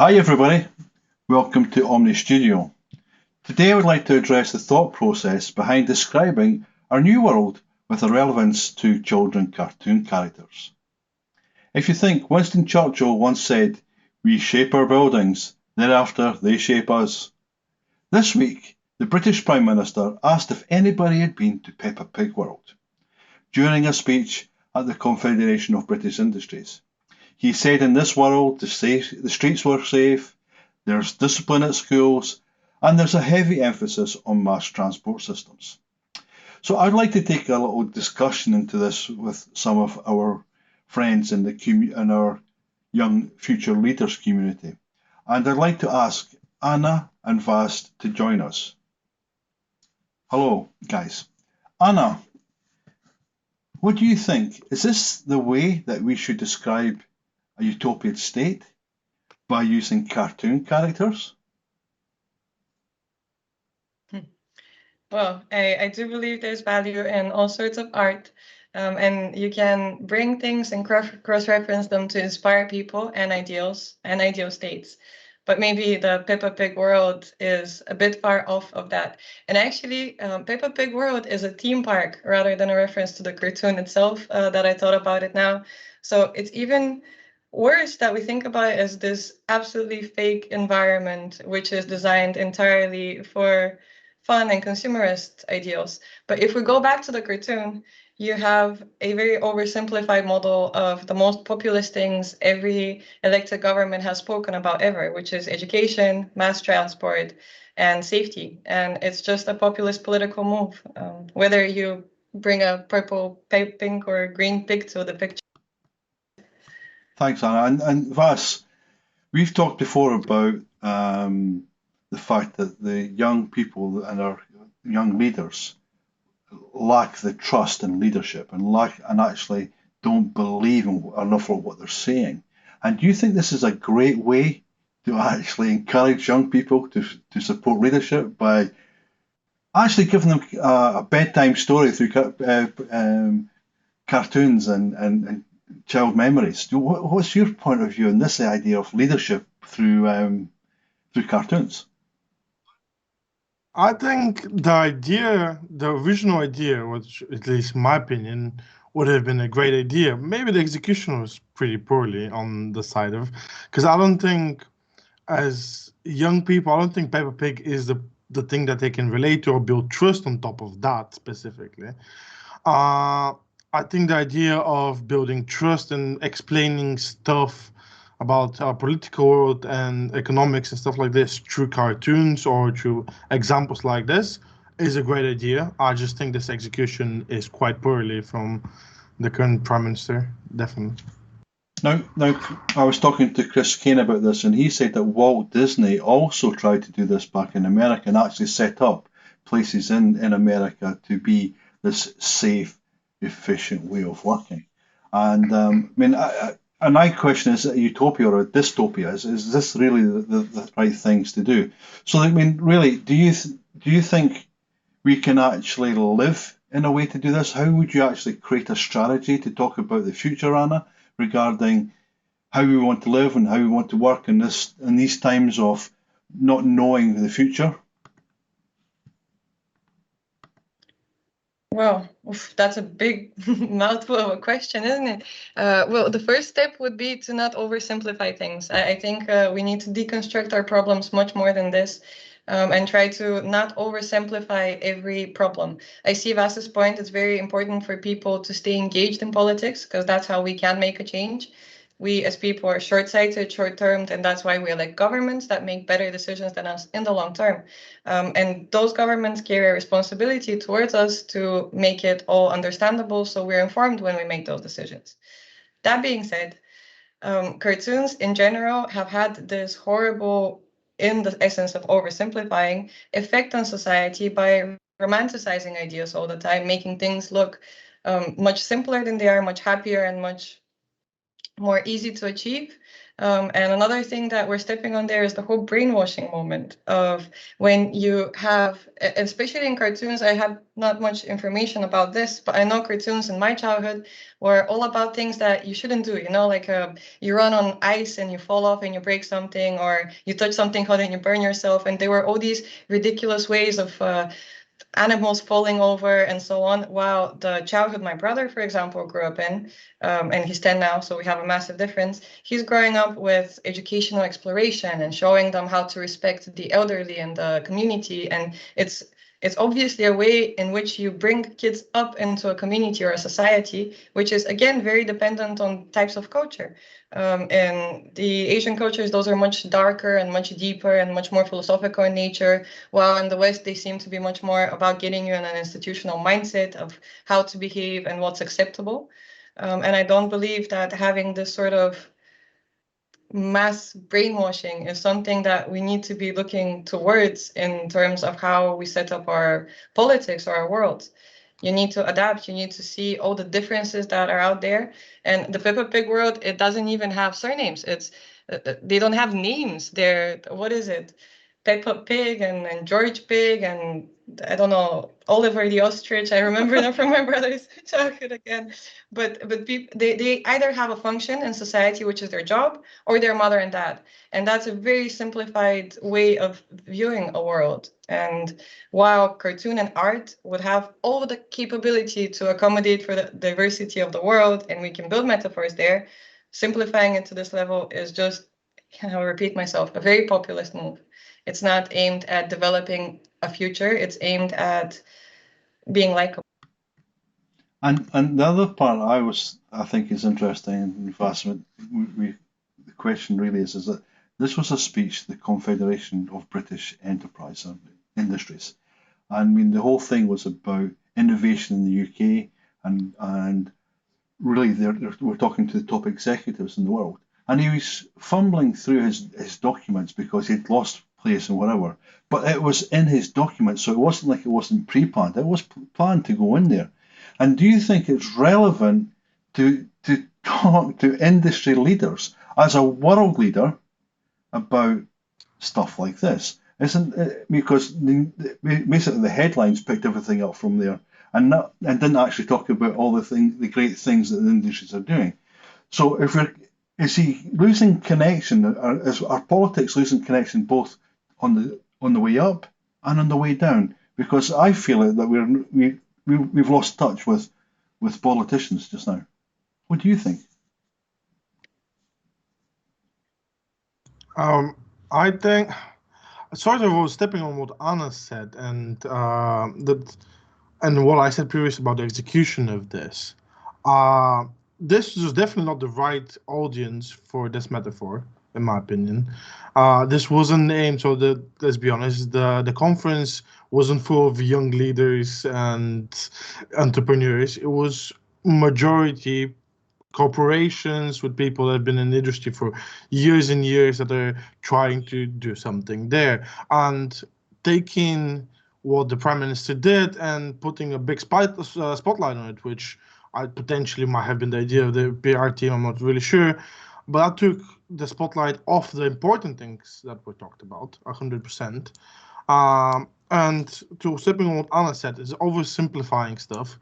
Hi everybody, welcome to Omni Studio. Today I would like to address the thought process behind describing our new world with a relevance to children cartoon characters. If you think, Winston Churchill once said, "We shape our buildings, thereafter they shape us." This week, the British Prime Minister asked if anybody had been to Peppa Pig World during a speech at the Confederation of British Industries. He said in this world the streets were safe, there's discipline at schools, and there's a heavy emphasis on mass transport systems. So I'd like to take a little discussion into this with some of our friends in our Young Future Leaders Community. And I'd like to ask Anna and Vas to join us. Hello, guys. Anna, what do you think? Is this the way that we should describe a utopian state by using cartoon characters? Well, I do believe there's value in all sorts of art, and you can bring things and cross-reference them to inspire people and ideals and ideal states. But maybe the Peppa Pig world is a bit far off of that. And actually, Peppa Pig world is a theme park rather than a reference to the cartoon itself that I thought about it now. So it's even worse that we think about it as this absolutely fake environment, which is designed entirely for fun and consumerist ideals. But if we go back to the cartoon, you have a very oversimplified model of the most populist things every elected government has spoken about ever, which is education, mass transport, and safety. And it's just a populist political move, whether you bring a purple, pink, or green pig to the picture. Thanks, Anna. And Vas, we've talked before about the fact that the young people and our young leaders lack the trust in leadership and actually don't believe in enough of what they're saying. And do you think this is a great way to actually encourage young people to support leadership by actually giving them a bedtime story through cartoons and child memories? What's your point of view on this idea of leadership through cartoons? I think the original idea, which at least in my opinion, would have been a great idea. Maybe the execution was pretty poorly on the side of, because I don't think, as young people, I don't think Peppa Pig is the thing that they can relate to or build trust on top of that specifically. I think the idea of building trust and explaining stuff about our political world and economics and stuff like this through cartoons or through examples like this is a great idea. I just think this execution is quite poorly from the current Prime Minister, definitely. Now, I was talking to Chris Kane about this, and he said that Walt Disney also tried to do this back in America and actually set up places in America to be this safe, efficient way of working. And I mean, and my question is, a utopia or a dystopia, is this really the right things to do? So, I mean, really, do you think we can actually live in a way to do this? How would you actually create a strategy to talk about the future, Anna, regarding how we want to live and how we want to work in these times of not knowing the future? Well, that's a big mouthful of a question, isn't it? Well, the first step would be to not oversimplify things. I think we need to deconstruct our problems much more than this, and try to not oversimplify every problem. I see Vas's point. It's very important for people to stay engaged in politics because that's how we can make a change. We as people are short-sighted, short-termed, and that's why we elect governments that make better decisions than us in the long term. And those governments carry a responsibility towards us to make it all understandable so we're informed when we make those decisions. That being said, cartoons in general have had this horrible, in the essence of oversimplifying, effect on society by romanticizing ideas all the time, making things look much simpler than they are, much happier and much more easy to achieve. And another thing that we're stepping on there is the whole brainwashing moment of when you have, especially in cartoons, I have not much information about this, but I know cartoons in my childhood were all about things that you shouldn't do, you know, like you run on ice and you fall off and you break something, or you touch something hot and you burn yourself. And there were all these ridiculous ways of animals falling over and so on. While the childhood my brother, for example, grew up in, and he's 10 now, so we have a massive difference. He's growing up with educational exploration and showing them how to respect the elderly in the community. And it's obviously a way in which you bring kids up into a community or a society, which is, again, very dependent on types of culture. And the Asian cultures, those are much darker and much deeper and much more philosophical in nature, while in the West, they seem to be much more about getting you in an institutional mindset of how to behave and what's acceptable. And I don't believe that having this sort of mass brainwashing is something that we need to be looking towards in terms of how we set up our politics or our world. You need to adapt. You need to see all the differences that are out there. And the Peppa Pig world, it doesn't even have surnames. It's they don't have names. They're, what is it? Peppa Pig and George Pig and I don't know, Oliver the Ostrich. I remember them from my brother's childhood again. But they either have a function in society, which is their job, or their mother and dad. And that's a very simplified way of viewing a world. And while cartoon and art would have all the capability to accommodate for the diversity of the world, and we can build metaphors there, simplifying it to this level is just, I'll repeat myself, a very populist move. It's not aimed at developing a future. It's aimed at being likable. And the other part I think is interesting and fascinating. The question really is that this was a speech to the Confederation of British Enterprise Industries. I mean, the whole thing was about innovation in the UK, and really we're talking to the top executives in the world. And he was fumbling through his documents because he'd lost place and whatever. But it was in his documents, so it wasn't like it wasn't pre-planned. It was planned to go in there. And do you think it's relevant to talk to industry leaders as a world leader about stuff like this? Isn't it, because basically the headlines picked everything up from there and didn't actually talk about all the great things that the industries are doing. So is he losing connection? Is our politics losing connection both on the way up and on the way down? Because I feel that we've lost touch with politicians just now. What do you think? I think sort of was stepping on what Anna said, and what I said previously about the execution of this. This was definitely not the right audience for this metaphor, in my opinion. This wasn't aimed, so let's be honest, the conference wasn't full of young leaders and entrepreneurs. It was majority corporations with people that have been in the industry for years and years that are trying to do something there. And taking what the Prime Minister did and putting a big spotlight on it, which I potentially might have been the idea of the PR team, I'm not really sure. But that took the spotlight off the important things that were talked about, 100%. And to stepping on what Anna said, is oversimplifying stuff.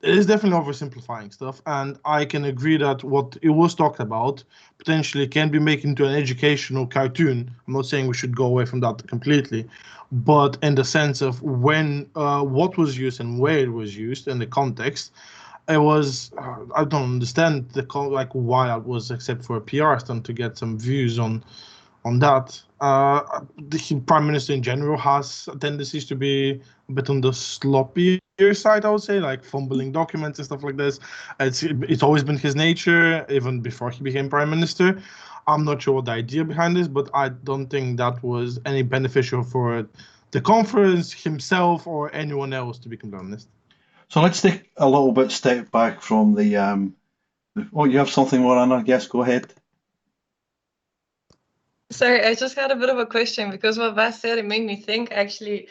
It is definitely oversimplifying stuff, and I can agree that what it was talked about potentially can be made into an educational cartoon. I'm not saying we should go away from that completely, but in the sense of when what was used and where it was used in the context, it was I don't understand why that was, except for a PR stunt to get some views on that. The Prime Minister in general has tendencies to be a bit on the sloppier side, I would say, like fumbling documents and stuff like this. It's always been his nature, even before he became Prime Minister. I'm not sure what the idea behind this, but I don't think that was any beneficial for the conference, himself, or anyone else, to be completely honest. So let's take a little bit step back from the oh, you have something more, Anna? Yes, go ahead. Sorry, I just had a bit of a question, because what Vas said, it made me think, actually,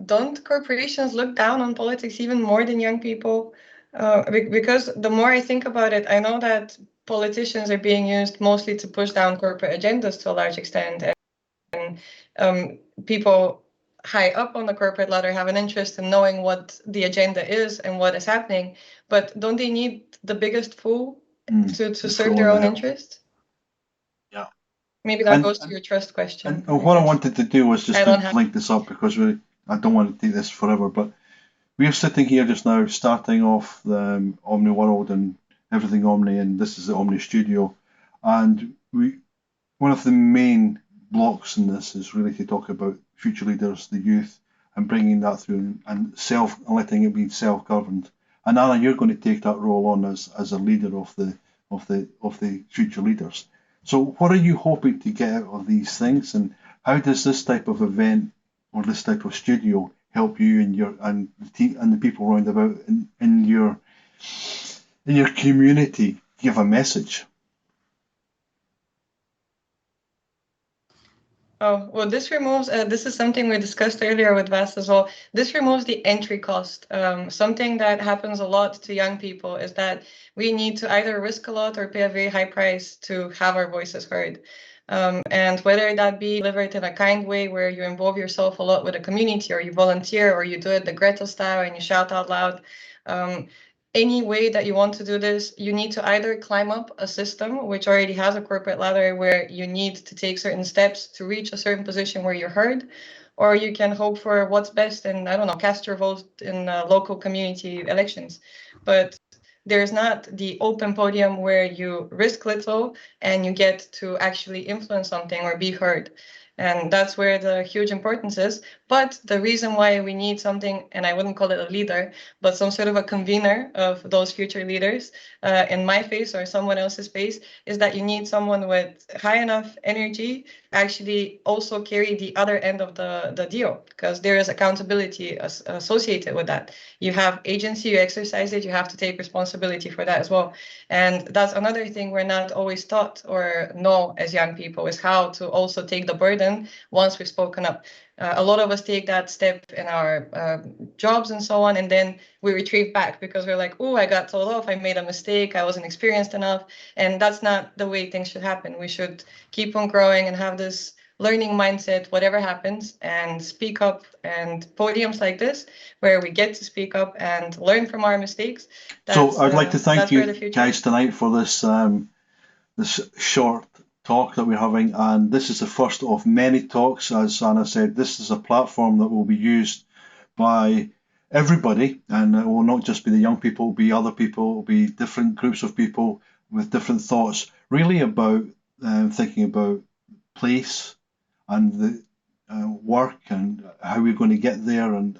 don't corporations look down on politics even more than young people? Because the more I think about it, I know that politicians are being used mostly to push down corporate agendas to a large extent, and people high up on the corporate ladder have an interest in knowing what the agenda is and what is happening, but don't they need the biggest fool to serve their own interest? Yeah. Maybe that goes to your trust question. And what I wanted to do was just to link this up, because I don't want to take this forever, but we're sitting here just now starting off the Omni World and Everything Omni, and this is the Omni Studio, and one of the main blocks in this is really to talk about future leaders, the youth, and bringing that through and letting it be self-governed. And Anna, you're going to take that role on as a leader of the future leaders. So what are you hoping to get out of these things, and how does this type of event or this type of studio help you and the team and the people around about in your community give a message? Oh, well, this removes, this is something we discussed earlier with Vas as well. This removes the entry cost. Something that happens a lot to young people is that we need to either risk a lot or pay a very high price to have our voices heard. And whether that be delivered in a kind way where you involve yourself a lot with a community, or you volunteer, or you do it the Gretel style and you shout out loud, any way that you want to do this, you need to either climb up a system which already has a corporate ladder where you need to take certain steps to reach a certain position where you're heard, or you can hope for what's best and, I don't know, cast your vote in local community elections. But there's not the open podium where you risk little and you get to actually influence something or be heard. And that's where the huge importance is. But the reason why we need something, and I wouldn't call it a leader, but some sort of a convener of those future leaders in my face or someone else's face, is that you need someone with high enough energy actually also carry the other end of the deal, because there is accountability associated with that. You have agency, you exercise it, you have to take responsibility for that as well. And that's another thing we're not always taught or know as young people, is how to also take the burden once we've spoken up. A lot of us take that step in our jobs and so on, and then we retrieve back because we're like, oh, I got told off, I made a mistake, I wasn't experienced enough. And that's not the way things should happen. We should keep on growing and have this learning mindset, whatever happens, and speak up. And podiums like this, where we get to speak up and learn from our mistakes. So I'd like to thank you guys tonight for this this short talk that we're having, and this is the first of many talks. As Anna said, this is a platform that will be used by everybody, and it will not just be the young people, it will be other people, it will be different groups of people with different thoughts, really about thinking about place and the work and how we're going to get there, and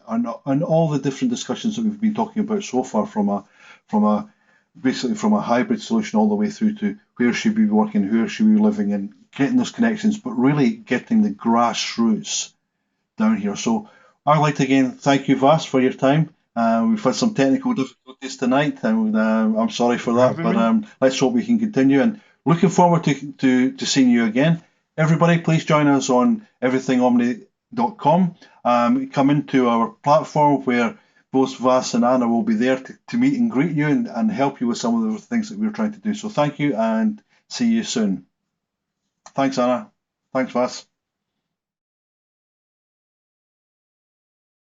all the different discussions that we've been talking about so far, basically from a hybrid solution all the way through to where should we be working, where should we be living, and getting those connections, but really getting the grassroots down here. So I'd like to again thank you, Vas, for your time. We've had some technical difficulties tonight, and I'm sorry for that, but let's hope we can continue, and looking forward to seeing you again. Everybody, please join us on everythingomni.com. Come into our platform where both Vas and Anna will be there to meet and greet you and help you with some of the things that we're trying to do. So thank you, and see you soon. Thanks, Anna. Thanks, Vas.